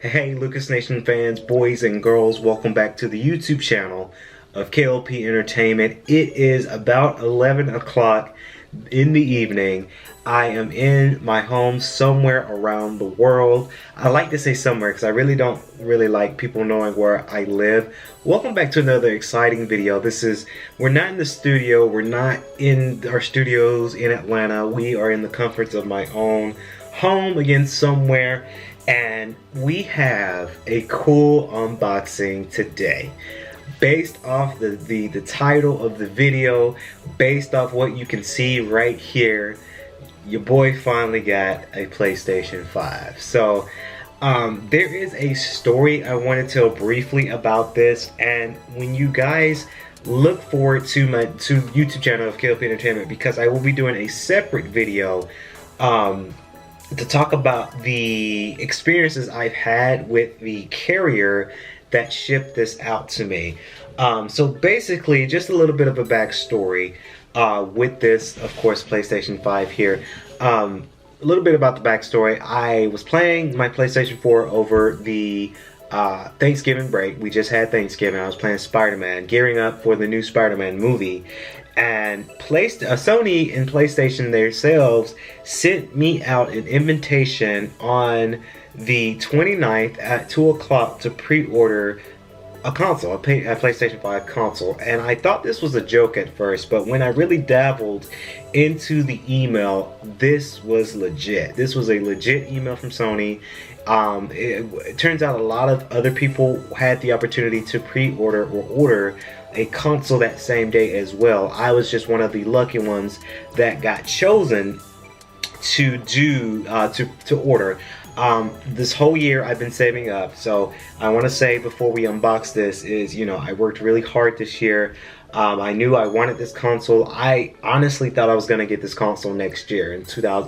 Hey Lucas Nation fans, boys and girls, welcome back to the YouTube channel of K.L.P Entertainment. It is about 11 o'clock in the evening. I am in my home somewhere around the world. I like to say somewhere because I really don't like people knowing where I live. Welcome back to another exciting video. We're not in the studio, we're not in our studios in Atlanta. We are in the comforts of my own home again somewhere. And we have a cool unboxing today. Based off the title of the video, based off what you can see right here, your boy finally got a PlayStation 5. So there is a story I want to tell briefly about this, and when you guys look forward to my YouTube channel of K.L.P Entertainment, because I will be doing a separate video to talk about the experiences I've had with the carrier that shipped this out to me. So basically, just a little bit of a backstory with this, of course, PlayStation 5 here. A little bit about the backstory. I was playing my PlayStation 4 over the Thanksgiving break. We just had Thanksgiving. I was playing Spider-Man, gearing up for the new Spider-Man movie. And Sony and PlayStation themselves sent me out an invitation on the 29th at 2 o'clock to pre-order a console, a PlayStation 5 console. And I thought this was a joke at first, but when I really dabbled into the email, this was legit. This was a legit email from Sony. It turns out a lot of other people had the opportunity to pre-order or order a console that same day as well. I was just one of the lucky ones that got chosen to do to order. This whole year I've been saving up, so I want to say before we unbox this is, you know, I worked really hard this year. I knew I wanted this console. I honestly thought I was going to get this console next year in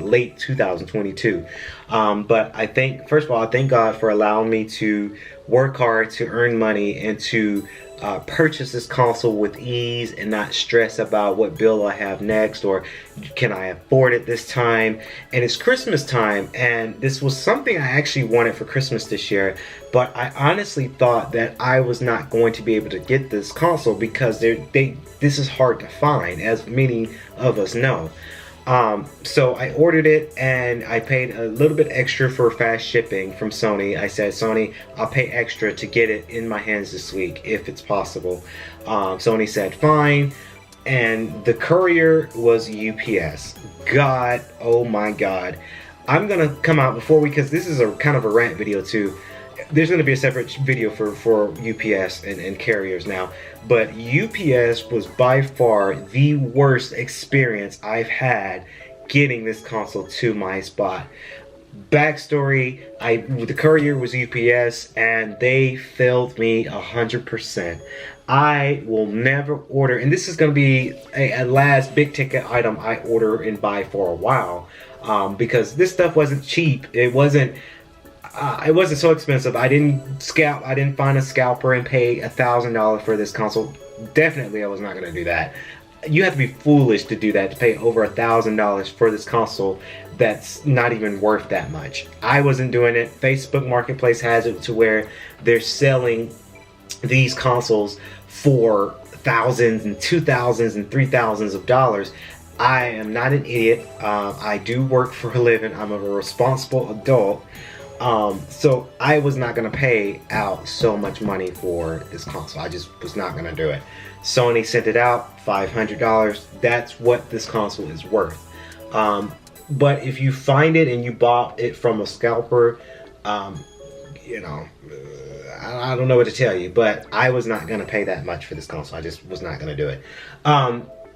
late 2022. But I think, first of all, I thank God for allowing me to work hard to earn money and to purchase this console with ease and not stress about what bill I have next or can I afford it this time. And it's Christmas time, and this was something I actually wanted for Christmas this year, but I honestly thought that I was not going to be able to get this console because this is hard to find, as many of us know. So I ordered it and I paid a little bit extra for fast shipping from Sony. I said, Sony, I'll pay extra to get it in my hands this week if it's possible. Sony said fine, and the courier was UPS. God, oh my God. I'm gonna come out because this is a kind of a rant video too. There's going to be a separate video for UPS and carriers now, but UPS was by far the worst experience I've had getting this console to my spot. Backstory, the courier was UPS and they failed me 100%. I will never order, and this is going to be a last big ticket item I order and buy for a while, because this stuff wasn't cheap. It wasn't so expensive. I didn't find a scalper and pay $1,000 for this console. Definitely I was not going to do that. You have to be foolish to do that, to pay over $1,000 for this console that's not even worth that much. I wasn't doing it. Facebook Marketplace has it to where they're selling these consoles for thousands and $2,000s and $3,000s of dollars. I am not an idiot. I do work for a living. I'm a responsible adult. So I was not going to pay out so much money for this console. I just was not going to do it. Sony sent it out, $500. That's what this console is worth. But if you find it and you bought it from a scalper, you know, I don't know what to tell you, but I was not going to pay that much for this console. I just was not going to do it.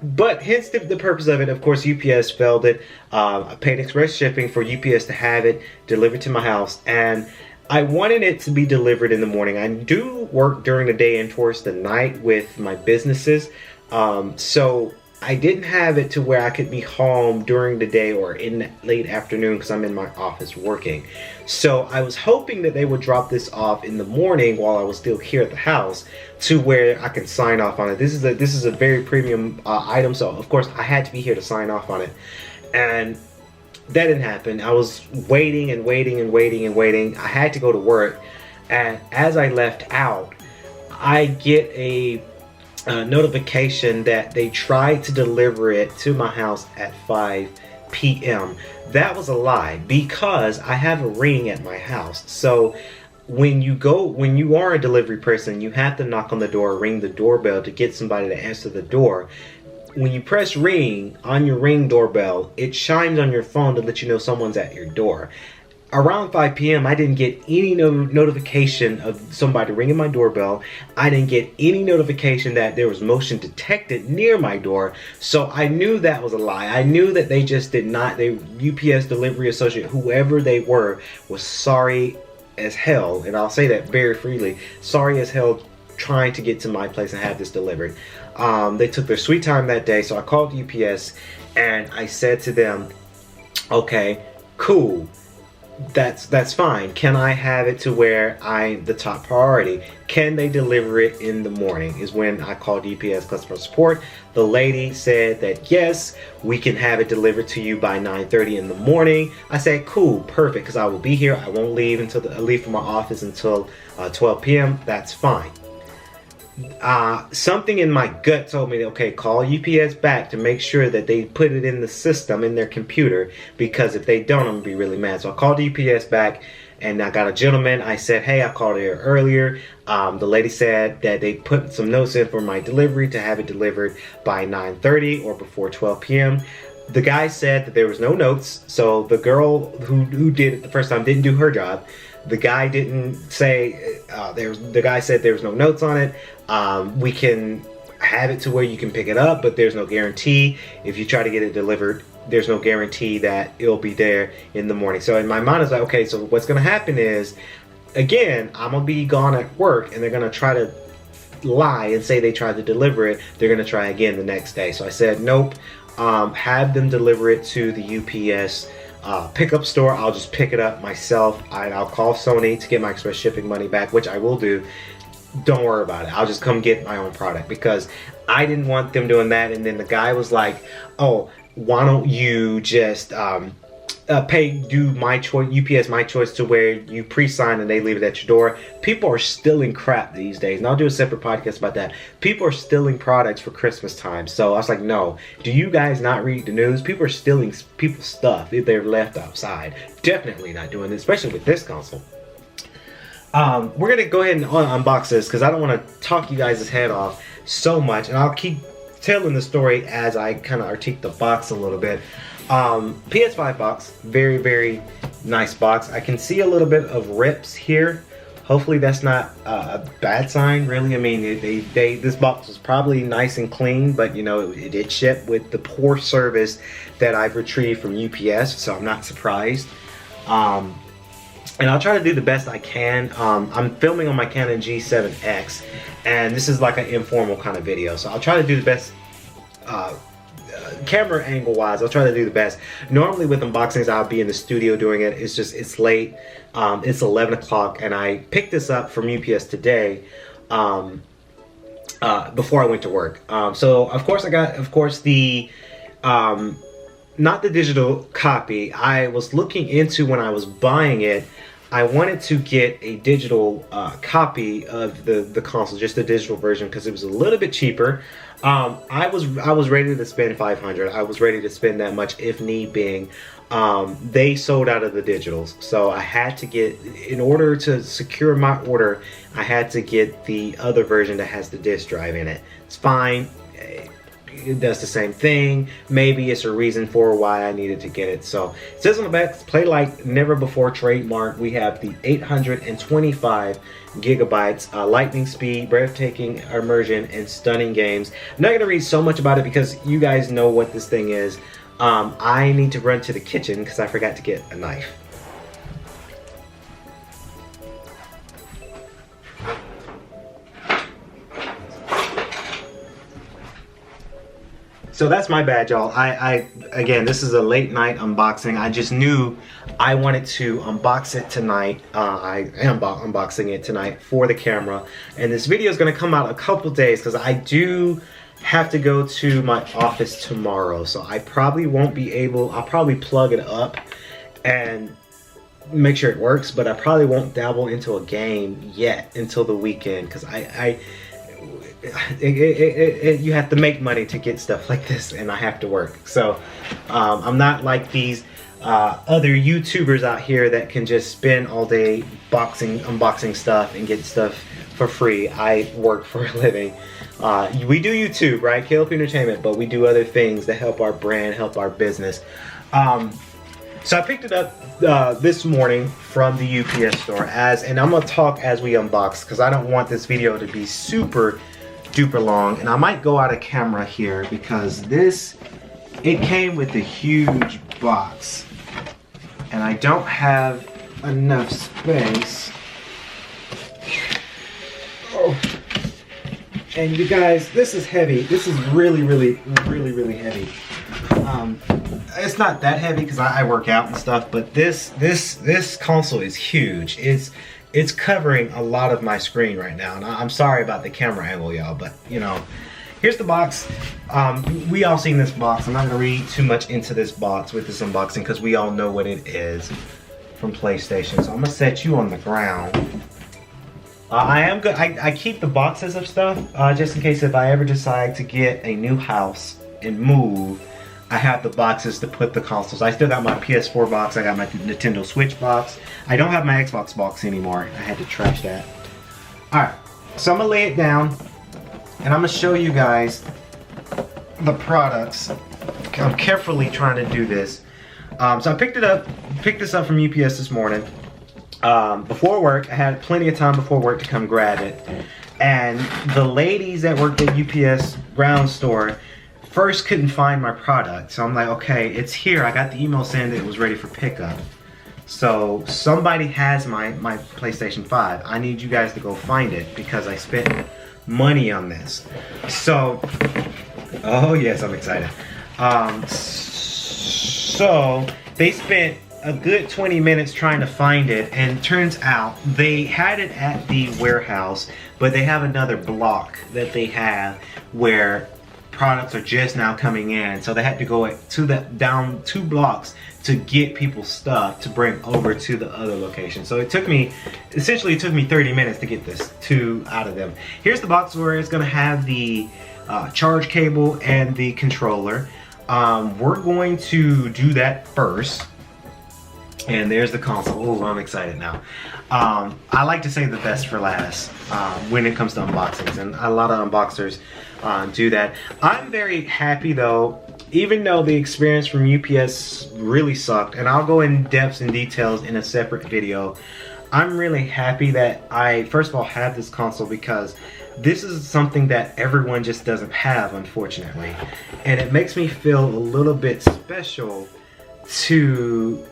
But hence the purpose of it. Of course, UPS failed it. I paid express shipping for UPS to have it delivered to my house, and I wanted it to be delivered in the morning. I do work during the day and towards the night with my businesses, so I didn't have it to where I could be home during the day or in the late afternoon because I'm in my office working. So I was hoping that they would drop this off in the morning while I was still here at the house to where I can sign off on it. This is a very premium item, so of course I had to be here to sign off on it. And that didn't happen. I was waiting and waiting and waiting and waiting. I had to go to work, and as I left out, I get a notification that they tried to deliver it to my house at 5 p.m. That was a lie, because I have a Ring at my house. So when you are a delivery person, you have to knock on the door, ring the doorbell to get somebody to answer the door. When you press ring on your Ring doorbell, it chimes on your phone to let you know someone's at your door. Around 5 p.m. I didn't get any notification of somebody ringing my doorbell. I didn't get any notification that there was motion detected near my door. So I knew that was a lie. I knew that they just did not, they UPS delivery associate, whoever they were, was sorry as hell, and I'll say that very freely, sorry as hell, trying to get to my place and have this delivered. They took their sweet time that day, so I called UPS and I said to them, okay, cool, that's fine. Can I have it to where I'm the top priority? Can they deliver it in the morning? Is when I called UPS customer support. The lady said that yes, we can have it delivered to you by 9:30 in the morning. I said cool, perfect, because I will be here. I won't leave until I leave from my office until 12 p.m. That's fine. Something in my gut told me, okay, call UPS back to make sure that they put it in the system in their computer, because if they don't, I'm gonna be really mad. So I called UPS back and I got a gentleman. I said, hey, I called here earlier. The lady said that they put some notes in for my delivery to have it delivered by 9:30 or before 12 p.m. The guy said that there was no notes, so the girl who did it the first time didn't do her job. The guy didn't say, the guy said there was no notes on it. We can have it to where you can pick it up, but there's no guarantee. If you try to get it delivered, there's no guarantee that it'll be there in the morning. So in my mind, it's like, okay, so what's gonna happen is, again, I'm gonna be gone at work and they're gonna try to lie and say they tried to deliver it. They're gonna try again the next day. So I said, nope, have them deliver it to the UPS pickup store. I'll just pick it up myself. I'll call Sony to get my express shipping money back, which I will do. Don't worry about it. I'll just come get my own product, because I didn't want them doing that. And then the guy was like, oh, why don't you just do my choice, UPS my choice, to where you pre-sign and they leave it at your door. People are stealing crap these days, and I'll do a separate podcast about that. People are stealing products for Christmas time. So I was like, no, do you guys not read the news? People are stealing people's stuff if they're left outside. Definitely not doing this, especially with this console. We're gonna go ahead and unbox this, because I don't want to talk you guys' head off so much, and I'll keep telling the story as I kind of critique the box a little bit. PS5 box, very, very nice box. I can see a little bit of rips here. Hopefully that's not a bad sign, really. I mean, this box was probably nice and clean, but you know, it did ship with the poor service that I've retrieved from UPS, so I'm not surprised. And I'll try to do the best I can. I'm filming on my Canon G7X, and this is like an informal kind of video, so I'll try to do the best camera angle wise. I'll try to do the best. Normally with unboxings, I'll be in the studio doing it. It's late. It's 11 o'clock, and I picked this up from UPS today before I went to work. So of course I got, the not the digital copy. I was looking into, when I was buying it, I wanted to get a digital copy of the console, just the digital version, because it was a little bit cheaper. I was ready to spend $500. I was ready to spend that much if need being. They sold out of the digitals, so I had to get, in order to secure my order, I had to get the other version that has the disc drive in it. It's fine. It does the same thing. Maybe it's a reason for why I needed to get it. So it says on the back, play like never before trademark. We have the 825 gigabytes, lightning speed, breathtaking immersion, and stunning games. I'm not going to read so much about it because you guys know what this thing is. I need to run to the kitchen because I forgot to get a knife. So that's my bad, y'all. Again, this is a late night unboxing. I just knew I wanted to unbox it tonight. I am unboxing it tonight for the camera. And this video is gonna come out a couple days because I do have to go to my office tomorrow, so I probably won't be able, I'll probably plug it up and make sure it works, but I probably won't dabble into a game yet until the weekend, because you have to make money to get stuff like this, and I have to work. So I'm not like these other YouTubers out here that can just spend all day unboxing stuff and get stuff for free. I work for a living. We do YouTube, right? K.L.P Entertainment, but we do other things that help our brand, help our business. So I picked it up this morning from the UPS store, and I'm gonna talk as we unbox, because I don't want this video to be super duper long, and I might go out of camera here because it came with a huge box, and I don't have enough space. Oh. And you guys, this is heavy. This is really heavy. It's not that heavy because I work out and stuff, but this console is huge. It's covering a lot of my screen right now, and I'm sorry about the camera angle, y'all, but you know, here's the box. We all seen this box. I'm not gonna read too much into this box with this unboxing because we all know what it is from PlayStation. So I'm gonna set you on the ground. I am good. I keep the boxes of stuff just in case if I ever decide to get a new house and move. I have the boxes to put the consoles. I still got my PS4 box. I got my Nintendo Switch box. I don't have my Xbox box anymore. I had to trash that. Alright, so I'm going to lay it down, and I'm going to show you guys the products. I'm carefully trying to do this. So I picked this up from UPS this morning. Before work, I had plenty of time before work to come grab it. And the ladies that worked at UPS ground store first couldn't find my product, so I'm like, okay, it's here. I got the email saying that it was ready for pickup. So somebody has my PlayStation 5. I need you guys to go find it because I spent money on this. So, oh yes, I'm excited. So they spent a good 20 minutes trying to find it, and turns out they had it at the warehouse, but they have another block that they have where products are just now coming in, so they had to go down 2 blocks to get people's stuff to bring over to the other location. So it took me 30 minutes to get this 2 out of them. Here's the box where it's gonna have the charge cable and the controller. We're going to do that first. And there's the console. Oh, I'm excited now. I like to save the best for last when it comes to unboxings, and a lot of unboxers do that. I'm very happy though, even though the experience from UPS really sucked, and I'll go in depths and details in a separate video. I'm really happy that I, first of all, have this console, because this is something that everyone just doesn't have, unfortunately. And it makes me feel a little bit special to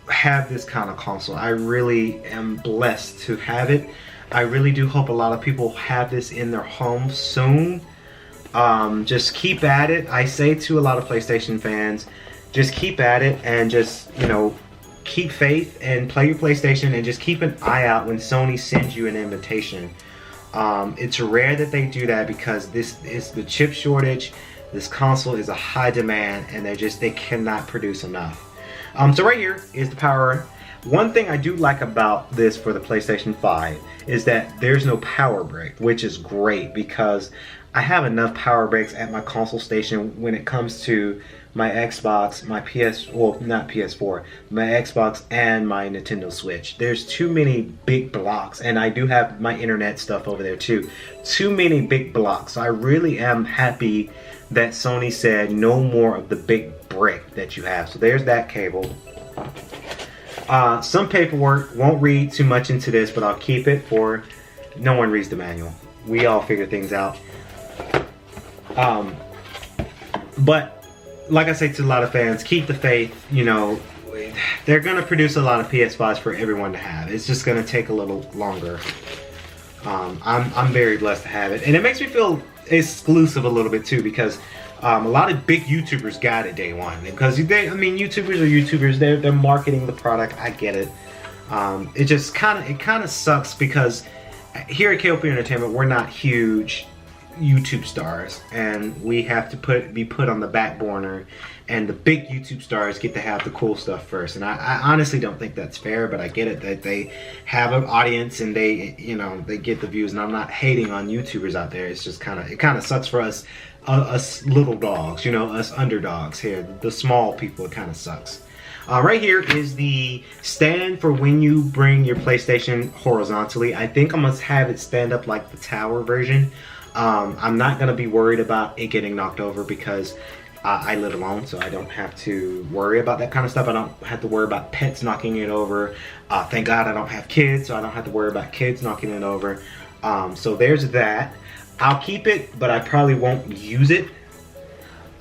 have this kind of console. I really am blessed to have it. I really do hope a lot of people have this in their homes soon. Just keep at it. I say to a lot of PlayStation fans, just keep at it, and just, you know, keep faith and play your PlayStation, and just keep an eye out when Sony sends you an invitation. It's rare that they do that because this is the chip shortage. This console is a high demand, and they cannot produce enough. So right here is the power. One thing I do like about this for the PlayStation 5 is that there's no power brick, which is great because I have enough power bricks at my console station when it comes to my Xbox, my not PS4, my Xbox and my Nintendo Switch. There's too many big blocks, and I do have my internet stuff over there too. Too many big blocks. So I really am happy that Sony said no more of the big brick that you have. So there's that cable. Some paperwork, won't read too much into this, but I'll keep it for no one reads the manual. We all figure things out. But like I say to a lot of fans, keep the faith. You know, they're gonna produce a lot of PS5s for everyone to have. It's just gonna take a little longer. I'm very blessed to have it, and it makes me feel exclusive a little bit too, because a lot of big YouTubers got it day one, because YouTubers are YouTubers. They're marketing the product. I get it. It kind of sucks because here at K.L.P Entertainment, we're not huge YouTube stars, and we have to be put on the back burner, and the big YouTube stars get to have the cool stuff first. And I honestly don't think that's fair, but I get it that they have an audience and they, you know, they get the views. And I'm not hating on YouTubers out there. It's just it kind of sucks for us little dogs, you know, us underdogs here, the small people. It kind of sucks. Right here is the stand for when you bring your PlayStation horizontally. I think I'm gonna have it stand up like the tower version. I'm not gonna be worried about it getting knocked over because I live alone, so I don't have to worry about that kind of stuff. I don't have to worry about pets knocking it over. Thank God I don't have kids, so I don't have to worry about kids knocking it over. So there's that. I'll keep it, but I probably won't use it.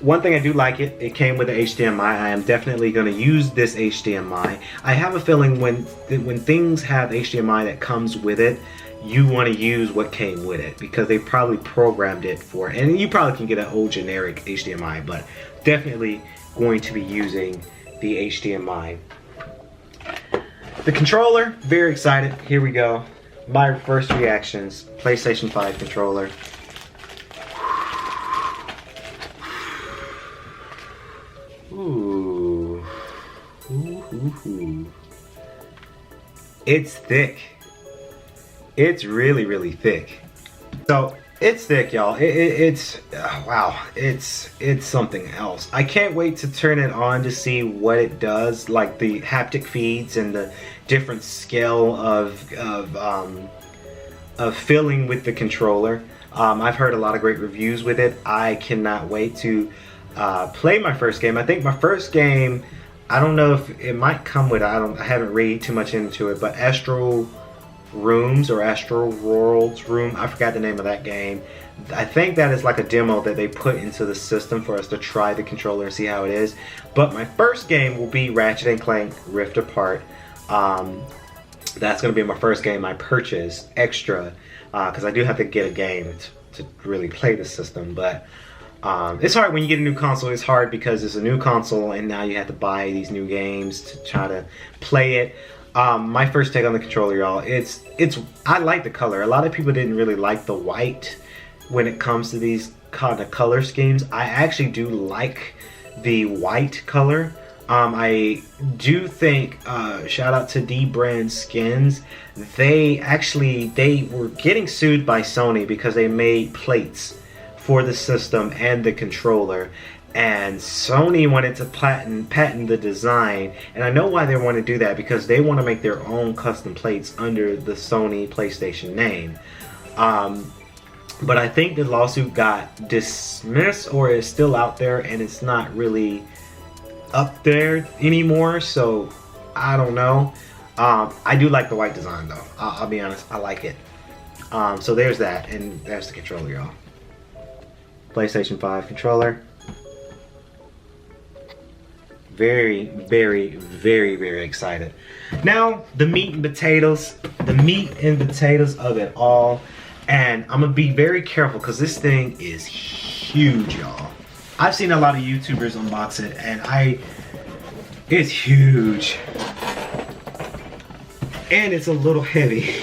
One thing I do like it came with the HDMI. I am definitely going to use this HDMI. I have a feeling when things have HDMI that comes with it, you want to use what came with it because they probably programmed it for it. And you probably can get an old generic HDMI, but definitely going to be using the HDMI. The controller, very excited. Here we go. My first reactions, PlayStation 5 controller. Ooh. Ooh. It's thick. It's really thick. So it's thick, y'all. It's wow. It's something else. I can't wait to turn it on to see what it does, like the haptic feeds and the different scale of feeling with the controller. I've heard a lot of great reviews with it. I cannot wait to play my first game. I think my first game, I don't know if it might come with, I haven't read too much into it, but Astral Rooms or Astral Worlds Room, I forgot the name of that game. I think that is like a demo that they put into the system for us to try the controller and see how it is. But my first game will be Ratchet & Clank Rift Apart. That's going to be my first game I purchase extra because I do have to get a game to really play the system. But it's hard when you get a new console. It's hard because it's a new console and now you have to buy these new games to try to play it. My first take on the controller, y'all, I like the color. A lot of people didn't really like the white when it comes to these kind of color schemes. I actually do like the white color. I do think, shout out to D Brand Skins, they were getting sued by Sony because they made plates for the system and the controller, and Sony wanted to patent the design. And I know why they want to do that, because they want to make their own custom plates under the Sony PlayStation name. But I think the lawsuit got dismissed or is still out there and it's not really up there anymore, so I don't know. I do like the white design though. I'll be honest, I like it. So there's that, and there's the controller, y'all. PlayStation 5 controller. Very excited. Now the meat and potatoes of it all, and I'm gonna be very careful because this thing is huge, y'all. I've seen a lot of YouTubers unbox it, and it's huge, and it's a little heavy.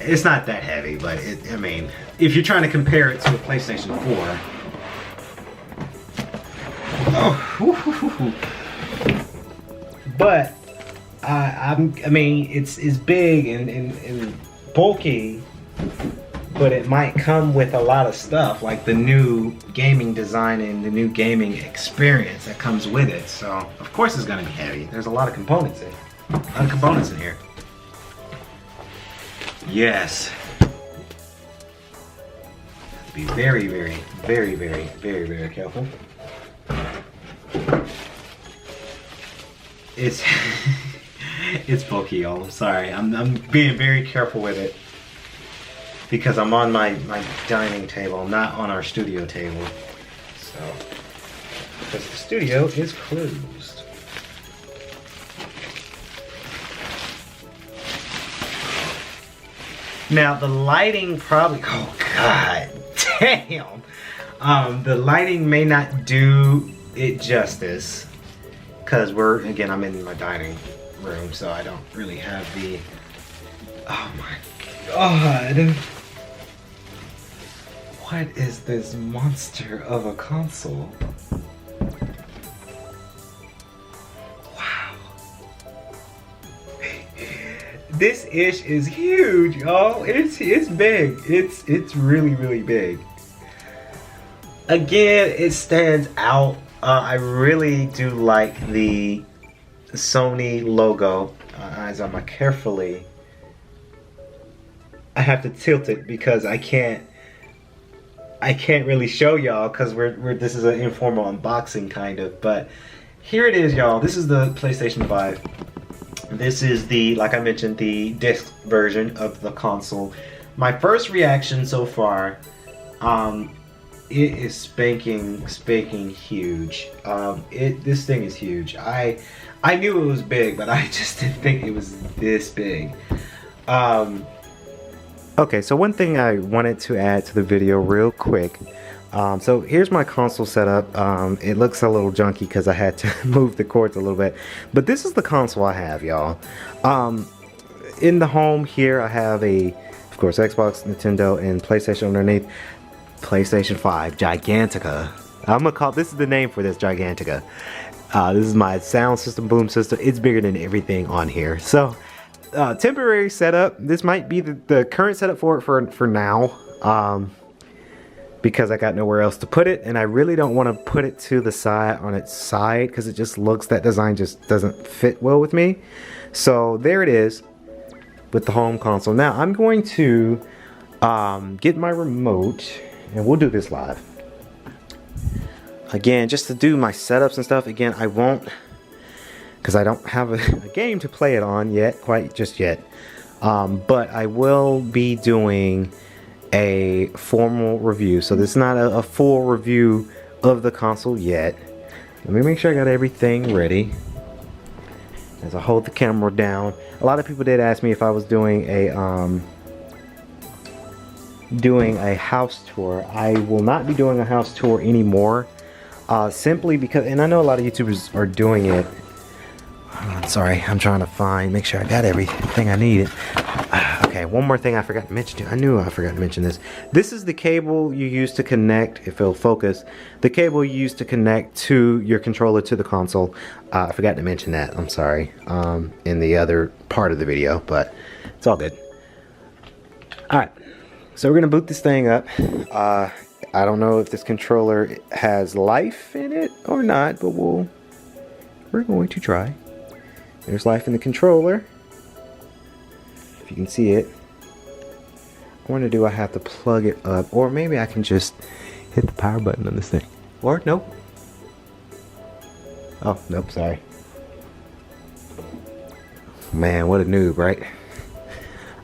It's not that heavy, but I mean, if you're trying to compare it to a PlayStation 4. Oh, but I mean, it's big and bulky, but it might come with a lot of stuff, like the new gaming design and the new gaming experience that comes with it. So of course it's gonna be heavy. There's a lot of components in here. Yes. Have to be very careful. It's it's bulky, y'all. I'm sorry. I'm being very careful with it because I'm on my dining table, not on our studio table. So, because the studio is closed. Now the lighting probably, oh god damn. The lighting may not do it justice because I'm in my dining room, so I don't really have the, oh my god. What is this monster of a console? Wow. This ish is huge, y'all. It's big. It's really, really big. Again, it stands out. I really do like the Sony logo. As I'm carefully, I have to tilt it because I can't really show y'all because this is an informal unboxing kind of. But here it is, y'all. This is the PlayStation 5. This is the, like I mentioned, the disc version of the console. My first reaction so far, it is spanking huge. This thing is huge. I knew it was big, but I just didn't think it was this big. Okay, so one thing I wanted to add to the video real quick. So here's my console setup. It looks a little junky because I had to move the cords a little bit. But this is the console I have, y'all. In the home here, I have of course, Xbox, Nintendo, and PlayStation underneath. PlayStation 5 Gigantica. This is the name for this, Gigantica. This is my sound system, boom system. It's bigger than everything on here. So, temporary setup. This might be the current setup for it for now. Because I got nowhere else to put it, and I really don't want to put it to the side on its side because it just looks, that design just doesn't fit well with me. So there it is with the home console. Now I'm going to get my remote. And we'll do this live. Again, just to do my setups and stuff. Again, I won't, because I don't have a game to play it on yet, quite just yet. But I will be doing a formal review. So this is not a full review of the console yet. Let me make sure I got everything ready. As I hold the camera down. A lot of people did ask me if I was doing a house tour. I will not be doing a house tour anymore, simply because, and I know a lot of YouTubers are doing it. Sorry, I'm trying to make sure I got everything I needed. Okay, one more thing I forgot to mention. I knew I forgot to mention this. This is the cable you use to connect, if it'll focus, the cable you use to connect to your controller to the console. I forgot to mention that, I'm sorry, in the other part of the video, but it's all good. Alright. So we're gonna boot this thing up. I don't know if this controller has life in it or not, but we're going to try. There's life in the controller. If you can see it. I wonder, do I have to plug it up, or maybe I can just hit the power button on this thing? Or nope. Oh nope, sorry. Man, what a noob, right?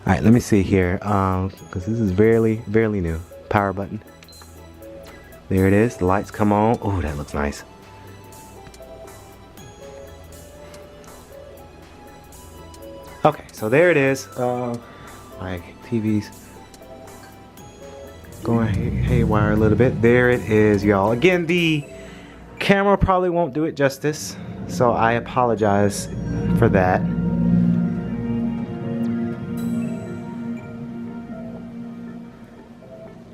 Alright, let me see here, because this is barely new. Power button. There it is, the lights come on. Oh, that looks nice. Okay, so there it is. My TV's going haywire a little bit. There it is, y'all. Again, the camera probably won't do it justice, so I apologize for that.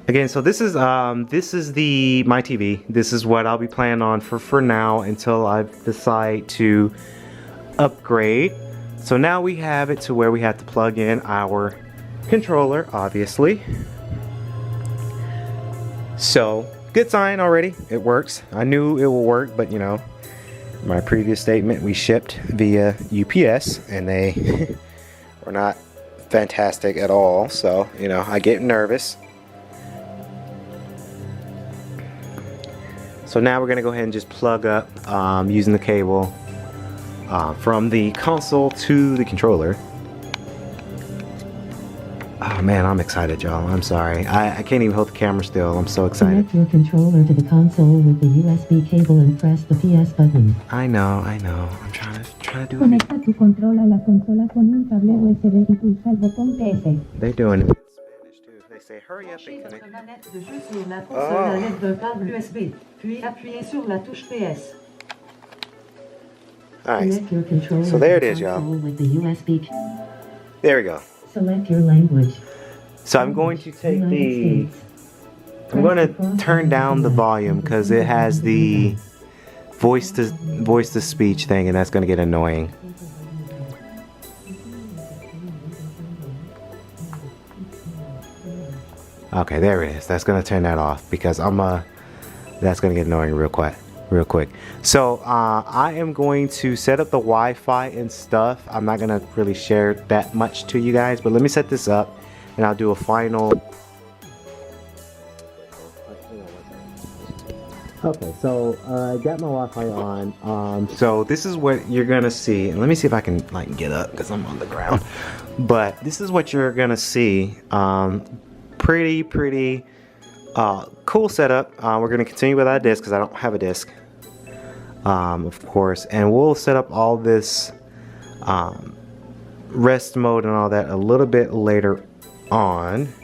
Again, so this is my TV. This is what I'll be playing on for now until I decide to upgrade. So now we have it to where we have to plug in our controller, obviously. So, good sign already. It works. I knew it will work, but you know, my previous statement, we shipped via UPS and they were not fantastic at all. So, you know, I get nervous. So now we're gonna go ahead and just plug up using the cable from the console to the controller. Oh man, I'm excited, y'all. I'm sorry. I can't even hold the camera still. I'm so excited. Connect your controller to the console with the USB cable and press the PS button. I know. I'm trying to do it. Conecta tu control a la consola con un cable USB y pulsa el botón PS. They're doing it in Spanish too. They say hurry up and connect. Manette de jeu sur la console à l'aide d'un câble USB, puis appuyez sur la touche PS. Alright, so there it is, y'all. There we go. Select your language. So I'm going to take the I'm going to turn down the volume because it has the voice to speech thing, and that's going to get annoying. Okay, there it is. That's going to turn that off because that's going to get annoying real quick. So I am going to set up the Wi-Fi and stuff. I'm not going to really share that much to you guys, but let me set this up and I'll do a final. Okay, so I got my Wi-Fi on. So this is what you're gonna see, and let me see if I can like get up because I'm on the ground. But this is what you're gonna see. Pretty cool setup. We're gonna continue without a disc because I don't have a disc, of course, and we'll set up all this rest mode and all that a little bit later on.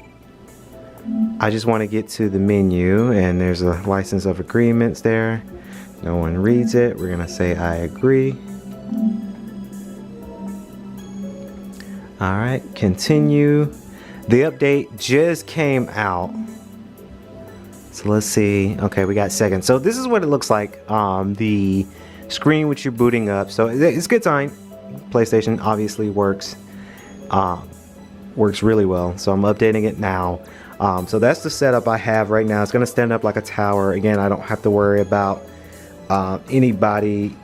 I just want to get to the menu, and there's a license of agreements there. No one reads it. We're gonna say I agree. All right, continue. The update just came out, so let's see. Okay, we got seconds. So this is what it looks like. The screen which you're booting up. So it's a good sign. PlayStation obviously works really well. So I'm updating it now. So that's the setup I have right now. It's going to stand up like a tower. Again, I don't have to worry about anybody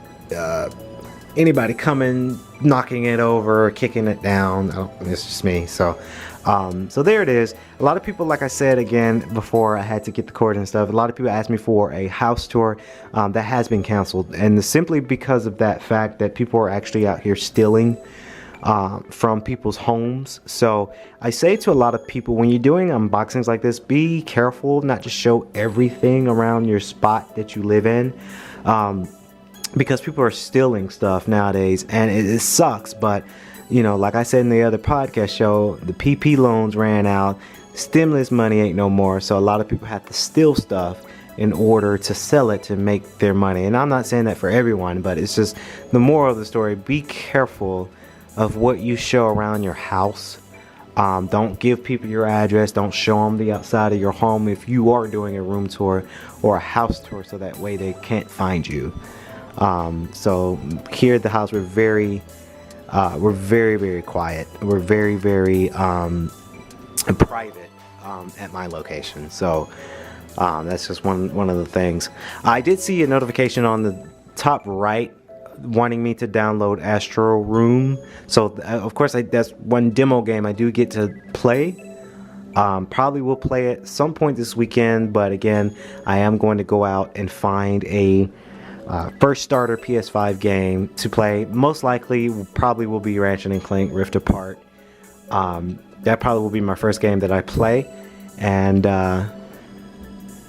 coming, knocking it over, kicking it down. It's just me. So there it is. A lot of people, like I said again before I had to get the cord and stuff, a lot of people asked me for a house tour. That has been canceled, and simply because of that fact that people are actually out here stealing from people's homes. So I say to a lot of people, when you're doing unboxings like this, be careful not to show everything around your spot that you live in, because people are stealing stuff nowadays, and it sucks. But you know, like I said in the other podcast show, the PP loans ran out, stimulus money ain't no more, so a lot of people have to steal stuff in order to sell it to make their money. And I'm not saying that for everyone, but it's just the moral of the story. Be careful of what you show around your house. Don't give people your address. Don't show them the outside of your home if you are doing a room tour or a house tour, so that way they can't find you. So here at the house, we're very quiet. We're very private at my location. So that's just one of the things. I did see a notification on the top right wanting me to download Astro Room. So of course that's one demo game I do get to play. Probably will play it some point this weekend, but again, I am going to go out and find a first starter PS5 game to play. Most likely probably will be Ratchet and Clank Rift Apart. That probably will be my first game that I play, and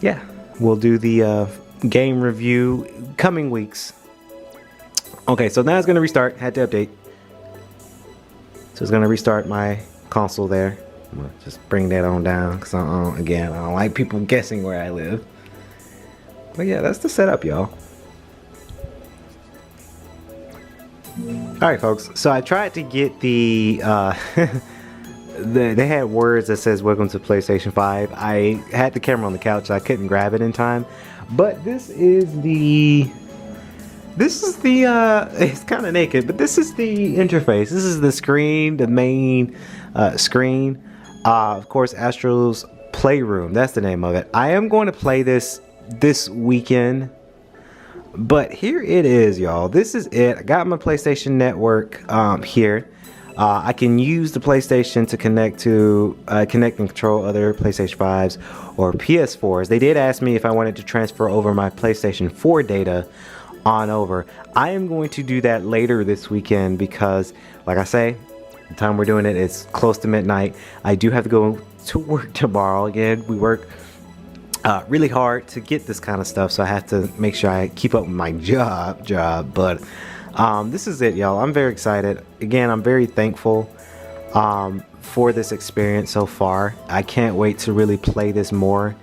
yeah, we'll do the game review coming weeks. Okay, so now it's going to restart. Had to update. So it's going to restart my console there. I'm going to just bring that on down because again, I don't like people guessing where I live. But yeah, that's the setup, y'all. Alright folks, so I tried to get the they had words that says welcome to PlayStation 5. I had the camera on the couch, so I couldn't grab it in time. But this is the it's kind of naked, but this is the interface. This is the screen, the main screen. Of course, Astro's Playroom, that's the name of it. I am going to play this weekend. But here it is, y'all. This is it. I got my PlayStation Network here. I can use the PlayStation to connect and control other PlayStation 5s or PS4s. They did ask me if I wanted to transfer over my PlayStation 4 data on over. I am going to do that later this weekend because, like I say, the time we're doing it, it's close to midnight. I do have to go to work tomorrow. Again, we work really hard to get this kind of stuff, so I have to make sure I keep up with my job. But this is it, y'all. I'm very excited. Again, I'm very thankful for this experience so far. I can't wait to really play this more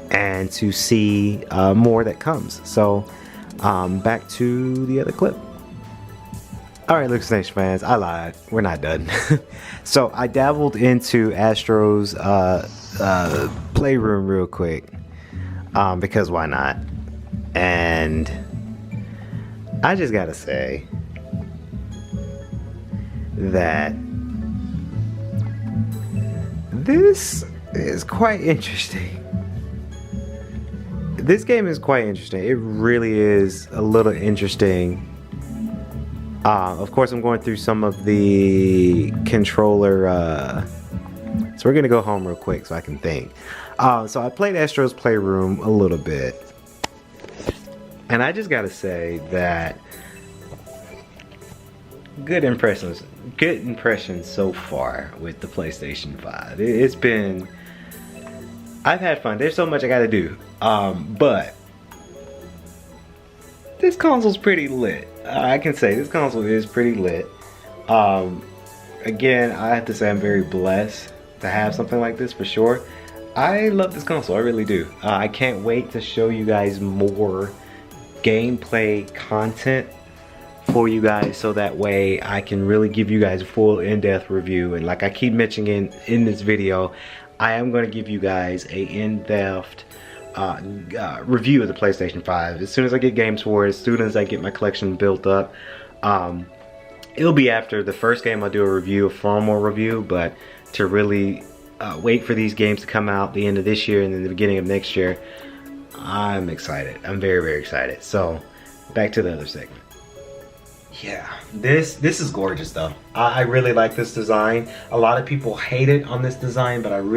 and to see more that comes. So back to the other clip. Alright, Lucas Nation fans, I lied. We're not done. So I dabbled into Astro's Playroom real quick. because why not? And I just gotta say that this is quite interesting. This game is quite interesting. It really is a little interesting. Of course, I'm going through some of the controller. So we're gonna go home real quick so I can think. So I played Astro's Playroom a little bit, and I just gotta say that good impressions so far with the PlayStation 5. It's been, I've had fun. There's so much I gotta do, but this console's pretty lit. I can say this console is pretty lit. Again, I have to say I'm very blessed to have something like this for sure. I love this console, I really do. I can't wait to show you guys more gameplay content for you guys, so that way I can really give you guys a full in-depth review. And like I keep mentioning in this video, I am going to give you guys a in-depth review of the PlayStation 5 as soon as I get games for it, as soon as I get my collection built up. It'll be after the first game I'll do a review, a formal review, but to really wait for these games to come out the end of this year and then the beginning of next year, I'm excited. I'm very, very excited. So back to the other segment. Yeah, this is gorgeous though. I really like this design. A lot of people hate it on this design, but I'm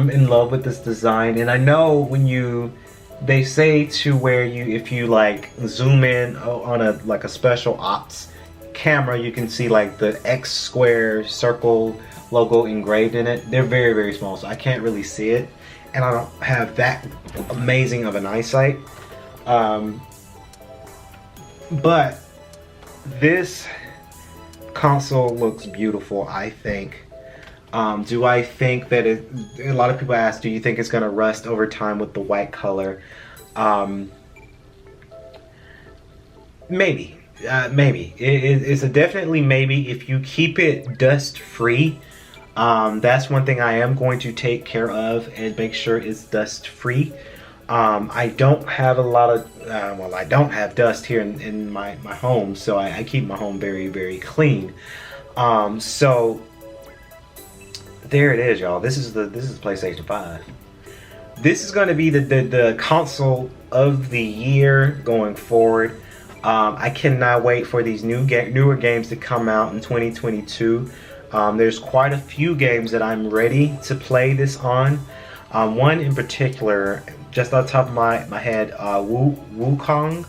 in love with this design. And I know when they say to where if you like zoom in on a special ops camera, you can see like the X square circle logo engraved in it. They're very, very small, so I can't really see it, and I don't have that amazing of an eyesight. But this console looks beautiful, I think. Do I think that a lot of people ask, do you think it's gonna rust over time with the white color? Maybe. Maybe. It's a definitely maybe if you keep it dust free. That's one thing I am going to take care of and make sure it's dust free. I don't have a lot of, well, I don't have dust here in my home, so I keep my home very, very clean. So there it is, y'all. This is PlayStation 5. This is going to be the console of the year going forward. I cannot wait for these newer games to come out in 2022. There's quite a few games that I'm ready to play this on. One in particular, just on top of my head, Wukong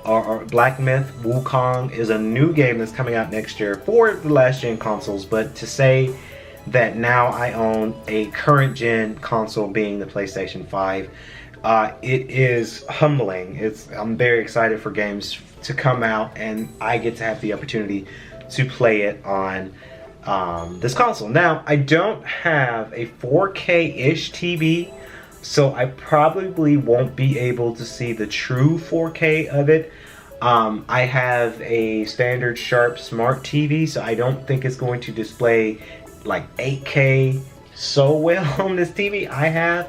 or Black Myth Wukong is a new game that's coming out next year for the last gen consoles. But to say that now I own a current gen console being the PlayStation 5, it is humbling. I'm very excited for games to come out and I get to have the opportunity to play it on this console. Now, I don't have a 4K-ish TV, so I probably won't be able to see the true 4K of it. I have a standard sharp smart TV, so I don't think it's going to display like 8K so well on this TV I have.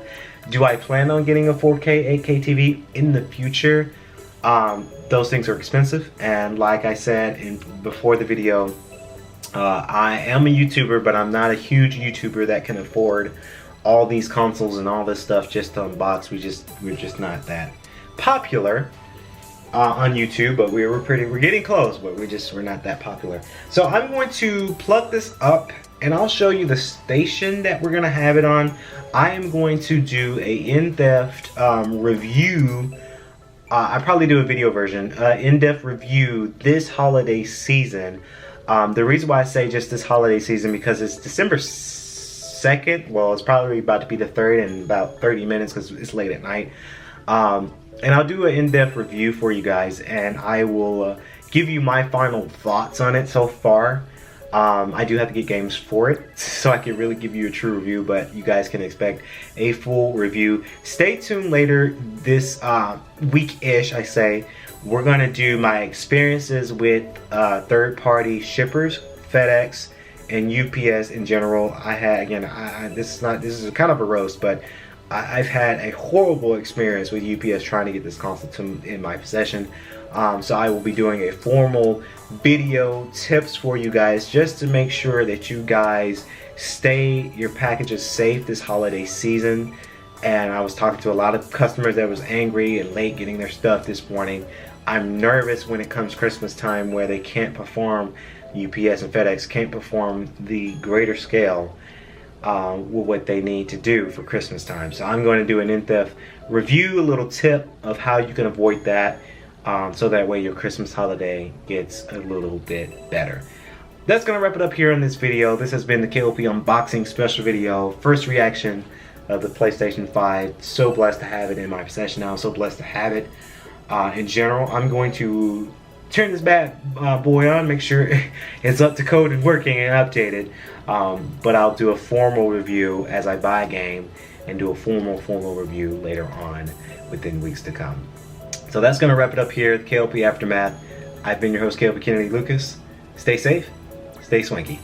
Do I plan on getting a 4K, 8K TV in the future? Those things are expensive, and like I said before the video, I am a YouTuber, but I'm not a huge YouTuber that can afford all these consoles and all this stuff just to unbox. We're just not that popular on YouTube, but we're getting close, but we're not that popular. So I'm going to plug this up and I'll show you the station that we're gonna have it on. I am going to do a in-depth review. I probably do a video version, in-depth review this holiday season. The reason why I say just this holiday season, because it's December 2nd. Well, it's probably about to be the 3rd in about 30 minutes because it's late at night. And I'll do an in-depth review for you guys, and I will give you my final thoughts on it so far. I do have to get games for it, so I can really give you a true review, but you guys can expect a full review. Stay tuned later this week-ish, I say. We're going to do my experiences with third-party shippers, FedEx and UPS in general. I had, again, this is kind of a roast, but I've had a horrible experience with UPS trying to get this console in my possession. So I will be doing a formal video tips for you guys just to make sure that you guys stay your packages safe this holiday season. And I was talking to a lot of customers that was angry and late getting their stuff this morning. I'm nervous when it comes Christmas time where they can't perform, UPS and FedEx can't perform the greater scale with what they need to do for Christmas time. So I'm going to do an in-depth review, a little tip of how you can avoid that, so that way your Christmas holiday gets a little bit better. That's going to wrap it up here in this video. This has been the K.L.P unboxing special video. First reaction of the PlayStation 5. So blessed to have it in my possession now. So blessed to have it in general. I'm going to turn this bad boy on, make sure it's up to code and working and updated. But I'll do a formal review as I buy a game and do a formal review later on within weeks to come. So that's going to wrap it up here at the K.L.P Aftermath. I've been your host, K.L.P Kennedy Lucas. Stay safe, stay swanky.